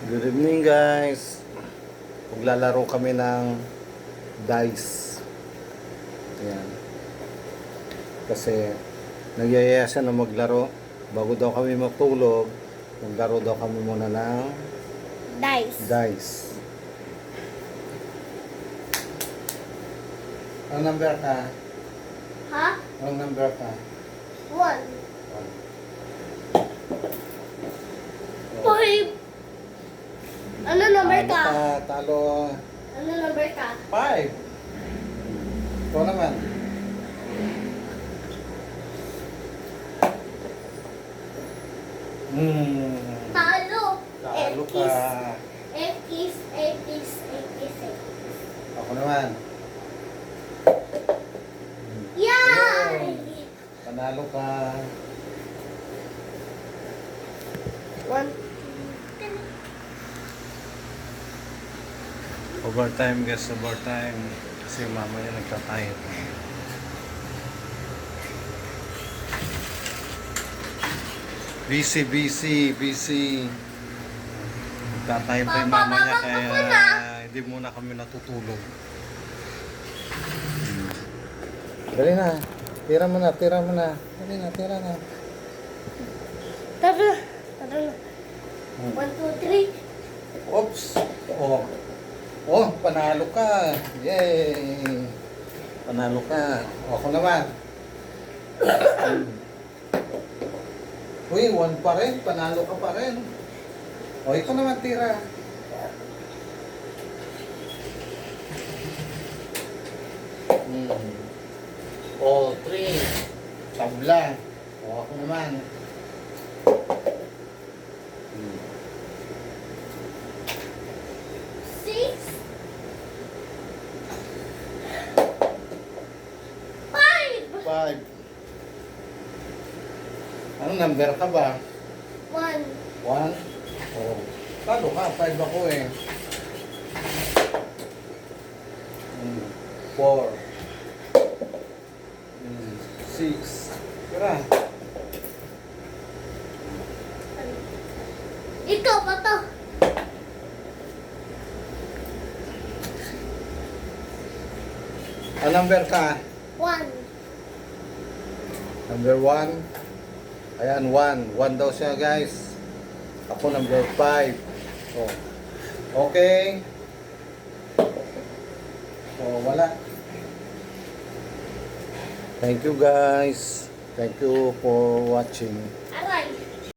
Good evening guys. Maglalaro kami ng dice. Ayan. Kasi nagyayaya siya na maglaro. Bago daw kami matulog, maglaro daw kami muna ng dice. Ang number ka? Ha? Ang number ka? 1. 5. Ano number ka? Talo. Ano number ka? 5. Ito naman. Talo. Talo ka. X. Ako naman. Yay! Panalo ka. 1. Overtime guys, overtime. Kasi mamaya nagtatayo. Busy. Nagtatayo pa yung mamaya kaya hindi muna kami natutulog. Dali na. Tira mo na. Dali na, tira na. Tara na. 1, 2, 3. Oops. Oh, panalo ka. Yay. Panalo ka. Ako naman. Uy, 1 pa rin. Panalo ka pa rin. O, ikaw naman tira. O, 3. Tabla. O, ako naman. Five. Anong number ka ba? 1. 1? Oh. Talo ka, 5 ako eh. 4. 6. Tira. Ikaw pa to. Anong number ka? 1. Number 1. Ayan, 1. 1 daw siya guys. Ako number 5. Oh. Okay. Oh, wala. Thank you guys. Thank you for watching.